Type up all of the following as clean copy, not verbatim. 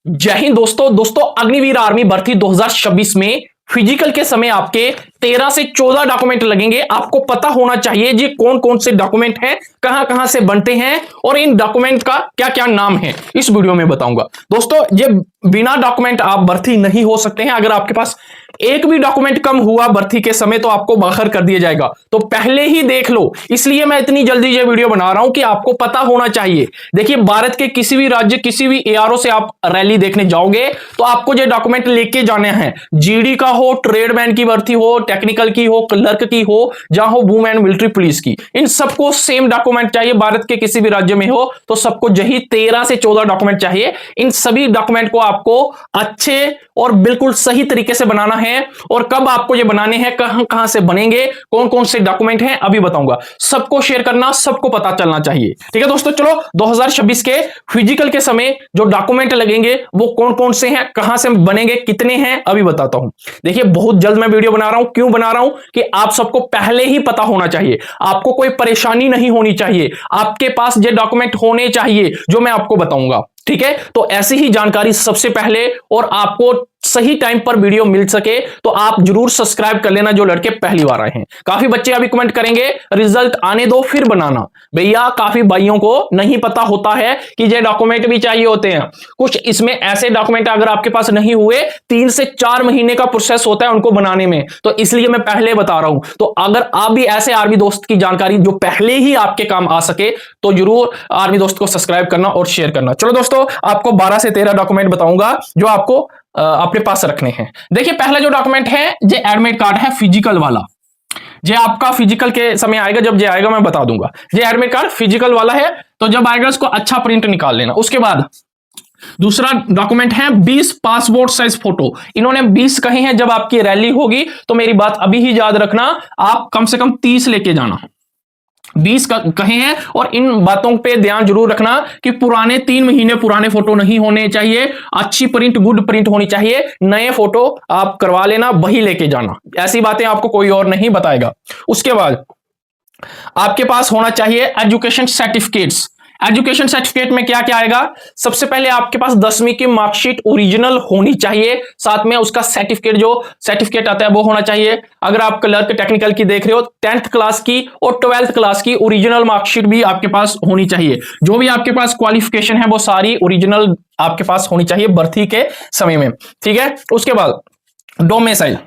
जय हिंद दोस्तों अग्निवीर आर्मी भर्ती 2026 में फिजिकल के समय आपके 13 से 14 डॉक्यूमेंट लगेंगे। आपको पता होना चाहिए जी कौन कौन से डॉक्यूमेंट हैं, कहां कहां से बनते हैं और इन डॉक्यूमेंट का क्या क्या नाम है, इस वीडियो में बताऊंगा। दोस्तों ये बिना डॉक्यूमेंट आप भर्ती नहीं हो सकते हैं। अगर आपके पास एक भी डॉक्यूमेंट कम हुआ भर्ती के समय तो आपको बाहर कर दिया जाएगा, तो पहले ही देख लो। इसलिए मैं इतनी जल्दी ये वीडियो बना रहा हूं कि आपको पता होना चाहिए। देखिए भारत के किसी भी राज्य किसी भी एआरओ से आप रैली देखने जाओगे तो आपको ये डॉक्यूमेंट लेके जाने हैं। जीडी का हो, ट्रेडमैन की भर्ती हो, टेक्निकल की हो, क्लर्क की हो, जहां हो वुमेन मिलिट्री पुलिस की, इन सबको सेम डॉक्यूमेंट चाहिए। भारत के किसी भी राज्य में हो तो सबको यही 13 से 14 डॉक्यूमेंट चाहिए। इन सभी डॉक्यूमेंट को आपको अच्छे और बिल्कुल सही तरीके से बनाना है। और कब आपको ये बनाने हैं, कहां कहां से बनेंगे, कौन कौन से डॉक्यूमेंट हैं, अभी बताऊंगा। सबको शेयर करना, सबको पता चलना चाहिए। ठीक है दोस्तों, चलो 2026 के फिजिकल के समय जो डॉक्यूमेंट लगेंगे वो कौन कौन से हैं, कहां से बनेंगे, कितने हैं, अभी बताता हूं। देखिए बहुत जल्द मैं वीडियो बना रहा हूं। क्यों बना रहा हूं कि आप सबको पहले ही पता होना चाहिए, आपको कोई परेशानी नहीं होनी चाहिए, आपके पास ये डॉक्यूमेंट होने चाहिए जो मैं आपको बताऊंगा। ठीक है, तो ऐसी ही जानकारी सबसे पहले और आपको सही टाइम पर वीडियो मिल सके तो आप जरूर सब्सक्राइब कर लेना जो लड़के पहली बार आए हैं। काफी बच्चे अभी कमेंट करेंगे रिजल्ट आने दो फिर बनाना। भैया काफी भाइयों को नहीं पता होता है कि ये डॉक्यूमेंट भी चाहिए होते हैं। कुछ इसमें ऐसे डॉक्यूमेंट अगर आपके पास नहीं हुए 3 से 4 महीने का प्रोसेस होता है उनको बनाने में, तो इसलिए मैं पहले बता रहा हूं। तो अगर आप भी ऐसे आर्मी दोस्त की जानकारी जो पहले ही आपके काम आ सके तो जरूर आर्मी दोस्त को सब्सक्राइब करना और शेयर करना। चलो दोस्तों, आपको 12 से 13 डॉक्यूमेंट बताऊंगा जो आपको अपने पास रखने हैं। देखिए पहला जो डॉक्यूमेंट है ये एडमिट कार्ड है फिजिकल वाला। ये आपका फिजिकल के समय आएगा, जब ये आएगा मैं बता दूंगा। ये एडमिट कार्ड फिजिकल वाला है, तो जब आएगा उसको अच्छा प्रिंट निकाल लेना। उसके बाद दूसरा डॉक्यूमेंट है 20 पासपोर्ट साइज फोटो। इन्होंने 20 कहे हैं। जब आपकी रैली होगी तो मेरी बात अभी ही याद रखना, आप कम से कम 30 लेके जाना। 20 कहे हैं और इन बातों पे ध्यान जरूर रखना कि पुराने 3 महीने पुराने फोटो नहीं होने चाहिए, अच्छी प्रिंट गुड प्रिंट होनी चाहिए। नए फोटो आप करवा लेना, वही लेके जाना। ऐसी बातें आपको कोई और नहीं बताएगा। उसके बाद आपके पास होना चाहिए एजुकेशन सर्टिफिकेट्स। एजुकेशन सर्टिफिकेट में क्या क्या आएगा? सबसे पहले आपके पास 10वीं की मार्कशीट ओरिजिनल होनी चाहिए, साथ में उसका सर्टिफिकेट जो सर्टिफिकेट आता है वो होना चाहिए। अगर आप क्लर्क टेक्निकल की देख रहे हो 10th क्लास की और 12th क्लास की ओरिजिनल मार्कशीट भी आपके पास होनी चाहिए। जो भी आपके पास क्वालिफिकेशन है वो सारी ओरिजिनल आपके पास होनी चाहिए भर्ती के समय में। ठीक है, उसके बाद डोमिसाइल।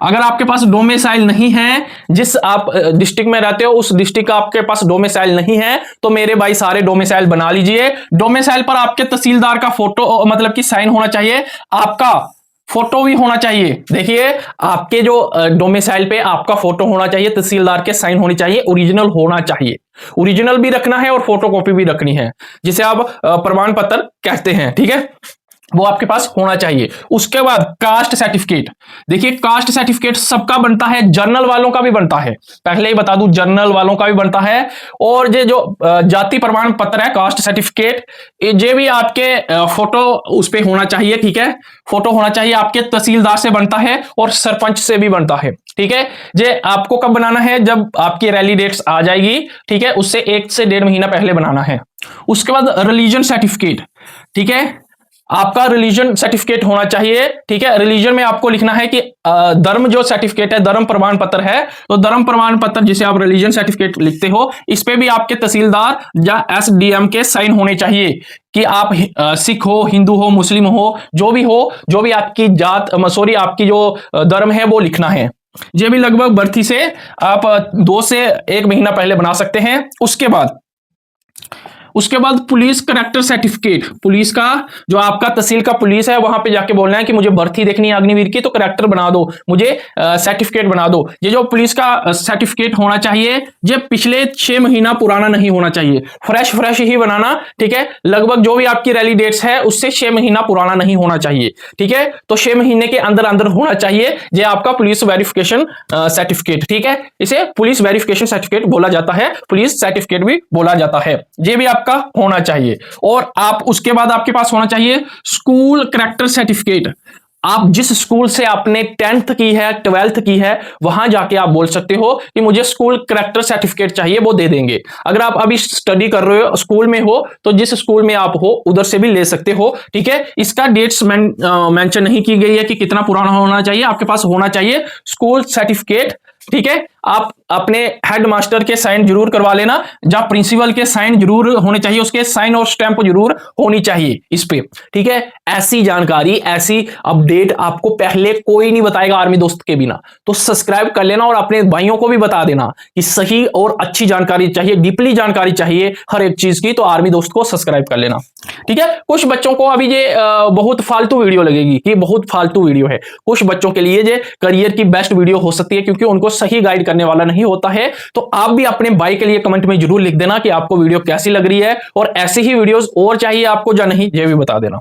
अगर आपके पास डोमिसाइल नहीं है, जिस आप डिस्ट्रिक्ट में रहते हो उस डिस्ट्रिक्ट का आपके पास डोमिसाइल नहीं है, तो मेरे भाई सारे डोमिसाइल बना लीजिए। डोमिसाइल पर आपके तहसीलदार का फोटो मतलब कि साइन होना चाहिए, आपका फोटो भी होना चाहिए। देखिए आपके जो डोमिसाइल पे आपका फोटो होना चाहिए, तहसीलदार के साइन होनी चाहिए, ओरिजिनल होना चाहिए। ओरिजिनल भी रखना है और फोटोकॉपी भी रखनी है, जिसे आप प्रमाण पत्र कहते हैं। ठीक है, वो आपके पास होना चाहिए। उसके बाद कास्ट सर्टिफिकेट। देखिए कास्ट सर्टिफिकेट सबका बनता है, जर्नल वालों का भी बनता है। पहले ही बता दूं जर्नल वालों का भी बनता है। और ये जो जाति प्रमाण पत्र है कास्ट सर्टिफिकेट, ये भी आपके फोटो उस पे होना चाहिए। ठीक है, फोटो होना चाहिए। आपके तहसीलदार से बनता है और सरपंच से भी बनता है। ठीक है, ये आपको कब बनाना है? जब आपकी रैली डेट्स आ जाएगी। ठीक है, उससे 1 से 1.5 महीना पहले बनाना है। उसके बाद रिलीजन सर्टिफिकेट। ठीक है, आपका रिलीजन सर्टिफिकेट होना चाहिए। ठीक है, रिलीजन में आपको लिखना है कि धर्म जो सर्टिफिकेट है, धर्म प्रमाण पत्र है, तो धर्म प्रमाण पत्र जिसे आप रिलीजन सर्टिफिकेट लिखते हो, इस पे भी आपके तहसीलदार या एसडीएम के साइन होने चाहिए कि आप सिख हो, हिंदू हो, मुस्लिम हो, जो भी आपकी जात सॉरी आपकी जो धर्म है वो लिखना है। ये भी लगभग भर्ती से आप 2 से 1 महीना पहले बना सकते हैं। उसके बाद पुलिस करेक्टर सर्टिफिकेट। पुलिस का जो आपका तहसील का पुलिस है वहां पे जाके बोलना है कि मुझे भर्ती देखनी है अग्निवीर की, तो करेक्टर बना दो, मुझे सर्टिफिकेट बना दो। ये जो पुलिस का सर्टिफिकेट होना चाहिए ये पिछले 6 महीना पुराना नहीं होना चाहिए, फ्रेश ही बनाना। ठीक है, लगभग जो भी आपकी रैली डेट्स है उससे 6 महीना पुराना नहीं होना चाहिए। ठीक है, तो 6 महीने के अंदर अंदर होना चाहिए ये आपका पुलिस वेरिफिकेशन सर्टिफिकेट। ठीक है, इसे पुलिस वेरिफिकेशन सर्टिफिकेट बोला जाता है, पुलिस सर्टिफिकेट भी बोला जाता है। ये भी का होना चाहिए। और आप उसके बाद आपके पास होना चाहिए स्कूल करेक्टर सर्टिफिकेट। आप जिस स्कूल से आपने 10th की है 12th की है वहां जाके आप बोल सकते हो कि मुझे स्कूल कैरेक्टर सर्टिफिकेट चाहिए, वो दे देंगे। अगर आप अभी स्टडी कर रहे हो स्कूल में हो तो जिस स्कूल में आप हो उधर से भी ले सकते हो, ठीक है। इसका डेट्स मेंशन नहीं की गई है कि कितना पुराना होना चाहिए, आपके पास होना चाहिए स्कूल सर्टिफिकेट, ठीक है। आप अपने हेड मास्टर के साइन जरूर करवा लेना, जहां प्रिंसिपल के साइन जरूर होने चाहिए, उसके साइन और स्टैंप जरूर होनी चाहिए इस पे, ठीक है। ऐसी जानकारी, ऐसी अपडेट आपको पहले कोई नहीं बताएगा आर्मी दोस्त के बिना। तो सब्सक्राइब कर लेना और अपने भाइयों को भी बता देना कि सही और अच्छी जानकारी चाहिए, डीपली जानकारी चाहिए हर एक चीज की, तो आर्मी दोस्त को सब्सक्राइब कर लेना, ठीक है। कुछ बच्चों को अभी ये बहुत फालतू वीडियो लगेगी कि बहुत फालतू वीडियो है, कुछ बच्चों के लिए ये करियर की बेस्ट वीडियो हो सकती है क्योंकि उनको सही गाइड करने वाला नहीं होता है। तो आप भी अपने भाई के लिए कमेंट में जरूर लिख देना कि आपको वीडियो कैसी लग रही है और ऐसी ही वीडियोस और चाहिए आपको या नहीं, ये भी बता देना।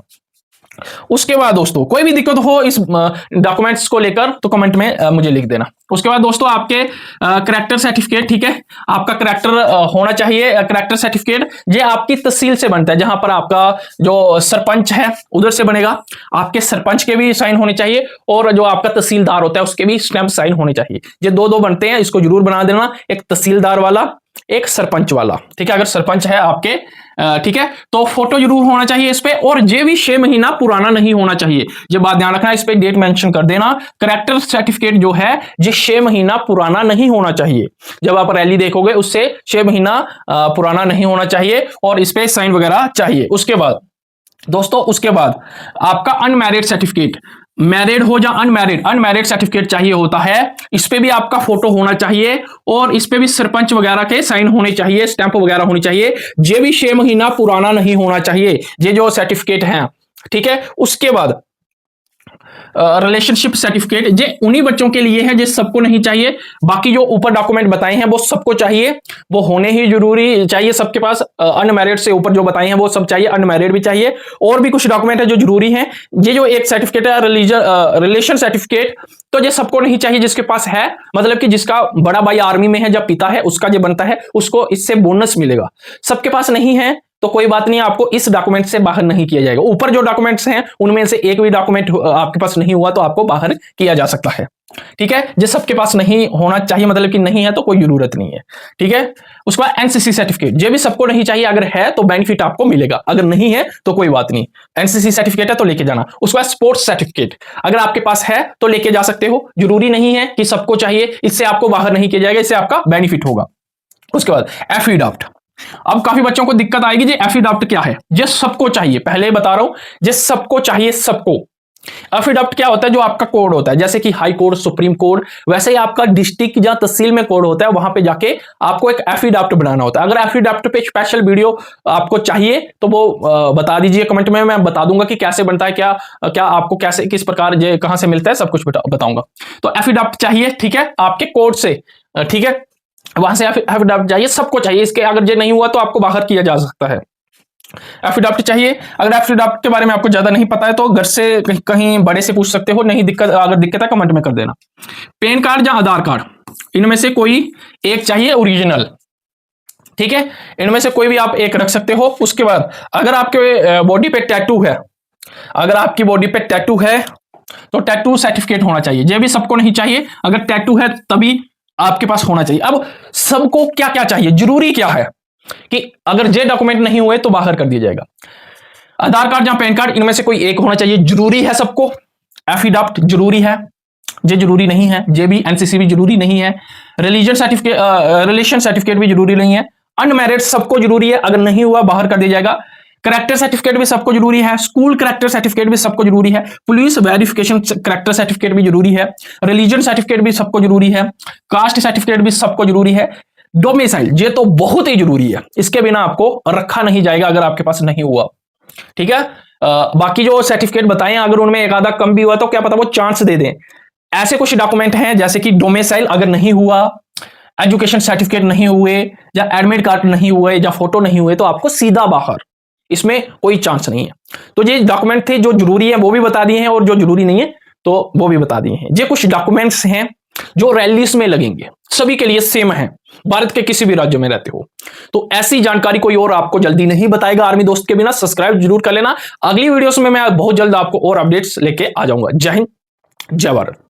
उसके बाद दोस्तों कोई भी दिक्कत हो इस डॉक्यूमेंट्स को लेकर तो कमेंट में मुझे लिख देना। उसके बाद दोस्तों आपके करैक्टर सर्टिफिकेट, ठीक है, आपका करैक्टर होना चाहिए। करैक्टर सर्टिफिकेट ये आपकी तहसील से बनता है, जहां पर आपका जो सरपंच है उधर से बनेगा। आपके सरपंच के भी साइन होने चाहिए और जो आपका तहसीलदार होता है उसके भी स्टैंप साइन होने चाहिए। ये दो दो बनते हैं, इसको जरूर बना देना, एक तहसीलदार वाला एक सरपंच वाला, ठीक है। अगर सरपंच है आपके, ठीक है, तो फोटो जरूर होना चाहिए इस पे, और ये भी 6 महीना पुराना नहीं होना चाहिए। ये बात ध्यान रखना, इस पे डेट मेंशन कर देना। करैक्टर सर्टिफिकेट जो है ये 6 महीना पुराना नहीं होना चाहिए। जब आप रैली देखोगे उससे 6 महीना पुराना नहीं होना चाहिए और इस पे साइन वगैरह चाहिए। उसके बाद दोस्तों, उसके बाद आपका अनमैरिड सर्टिफिकेट, मैरिड हो या अनमैरिड, अनमैरिड सर्टिफिकेट चाहिए होता है। इस पे भी आपका फोटो होना चाहिए और इस पे भी सरपंच वगैरह के साइन होने चाहिए, स्टैंप वगैरह होनी चाहिए। ये भी 6 महीना पुराना नहीं होना चाहिए ये जो सर्टिफिकेट है, ठीक है। उसके बाद रिलेशनशिप सर्टिफिकेट, ये उन्हीं बच्चों के लिए है, ये सबको नहीं चाहिए। बाकी जो ऊपर डॉक्यूमेंट बताए हैं वो सबको चाहिए, वो होने ही जरूरी चाहिए सबके पास। अनमैरिड से ऊपर जो बताए हैं वो सब चाहिए, अनमैरिड भी चाहिए। और भी कुछ डॉक्यूमेंट है जो जरूरी है। ये जो एक सर्टिफिकेट है रिलेशन सर्टिफिकेट, तो ये सबको नहीं चाहिए। जिसके पास है, मतलब कि जिसका बड़ा भाई आर्मी में है, जब पिता है उसका जो बनता है उसको इससे बोनस मिलेगा। सबके पास नहीं है तो कोई बात नहीं, आपको इस डॉक्यूमेंट से बाहर नहीं किया जाएगा। ऊपर जो डॉक्यूमेंट्स हैं उनमें से एक भी डॉक्यूमेंट आपके पास नहीं हुआ तो आपको बाहर किया जा सकता है, ठीक है। जो सबके पास नहीं होना चाहिए, मतलब कि नहीं है तो कोई जरूरत नहीं है, ठीक है। उसके बाद एनसीसी सर्टिफिकेट, ये भी सबको नहीं चाहिए। अगर है तो बेनिफिट आपको मिलेगा, अगर नहीं है तो कोई बात नहीं। एनसीसी सर्टिफिकेट है तो लेके जाना। उसके बाद स्पोर्ट्स सर्टिफिकेट, अगर आपके पास है तो लेके जा सकते हो, जरूरी नहीं है कि सबको चाहिए, इससे आपको बाहर नहीं किया जाएगा, इससे आपका बेनिफिट होगा। उसके बाद एफिडेविट, अब काफी बच्चों को दिक्कत आएगी, ये एफिडेविट क्या है। ये सबको चाहिए, पहले बता रहा हूं, ये सबको चाहिए, सबको। एफिडेविट क्या होता है, जो आपका कोड होता है, जैसे कि हाई कोर्ट, सुप्रीम कोर्ट, वैसे ही आपका डिस्ट्रिक्ट या तहसील में कोड होता है, वहां पे जाके आपको एक एफिडेविट बनाना होता है। अगर एफिडेविट पे स्पेशल वीडियो आपको चाहिए तो वो बता दीजिए कमेंट में, मैं बता दूंगा कि कैसे बनता है, क्या क्या आपको कैसे किस प्रकार ये कहां से मिलता है, सब कुछ बताऊंगा। तो एफिडेविट चाहिए, ठीक है, आपके कोर्ट से, ठीक है, वहां से एफिडेविट चाहिए, सबको चाहिए। इसके अगर ये नहीं हुआ तो आपको बाहर किया जा सकता है। एफिडेविट चाहिए। अगर एफिडेविट के बारे में आपको ज्यादा नहीं पता है तो घर से कहीं बड़े से पूछ सकते हो, नहीं दिक्कत, अगर दिक्कत है कमेंट में कर देना। पैन कार्ड या आधार कार्ड, इनमें से कोई एक चाहिए ओरिजिनल, ठीक है, इनमें से कोई भी आप एक रख सकते हो। उसके बाद अगर आपके बॉडी पे टैटू है, अगर आपकी बॉडी पे टैटू है तो टैटू सर्टिफिकेट होना चाहिए। ये भी सबको नहीं चाहिए, अगर टैटू है तभी आपके पास होना चाहिए। अब सबको क्या क्या चाहिए, जरूरी क्या है कि अगर ये डॉक्यूमेंट नहीं हुए तो बाहर कर दिया जाएगा। आधार कार्ड या पैन कार्ड, इनमें से कोई एक होना चाहिए, जरूरी है सबको। एफिडेविट जरूरी है, ये जरूरी नहीं है। ये भी एनसीसी भी जरूरी नहीं है। रिलीजन सर्टिफिकेट, रिलेशन सर्टिफिकेट भी जरूरी नहीं है। अनमैरिड सबको जरूरी है, अगर नहीं हुआ बाहर कर दिया जाएगा। करैक्टर सर्टिफिकेट भी सबको जरूरी है। स्कूल करैक्टर सर्टिफिकेट भी सबको जरूरी है। पुलिस वेरिफिकेशन करैक्टर सर्टिफिकेट भी जरूरी है। रिलीजन सर्टिफिकेट भी सबको जरूरी है। कास्ट सर्टिफिकेट भी सबको जरूरी है। डोमिसाइल, ये तो बहुत ही जरूरी है, इसके बिना आपको रखा नहीं जाएगा अगर आपके पास नहीं हुआ, ठीक है। बाकी जो सर्टिफिकेट बताएं, अगर उनमें एक आधा कम भी हुआ तो क्या पता वो चांस दे दें। ऐसे कुछ डॉक्यूमेंट हैं जैसे कि डोमिसाइल अगर नहीं हुआ, एजुकेशन सर्टिफिकेट नहीं हुए, या एडमिट कार्ड नहीं हुए, या फोटो नहीं हुए, तो आपको सीधा बाहर, इसमें कोई चांस नहीं है। तो ये डॉक्यूमेंट थे जो जरूरी है वो भी बता दिए हैं, और जो जरूरी नहीं है तो वो भी बता दिए हैं। ये कुछ डॉक्यूमेंट्स हैं जो रैलीज में लगेंगे, सभी के लिए सेम है, भारत के किसी भी राज्य में रहते हो। तो ऐसी जानकारी कोई और आपको जल्दी नहीं बताएगा आर्मी दोस्त के बिना। सब्सक्राइब जरूर कर लेना। अगली वीडियोस में मैं बहुत जल्द आपको और अपडेट्स लेके आ जाऊंगा। जय हिंद, जय भारत।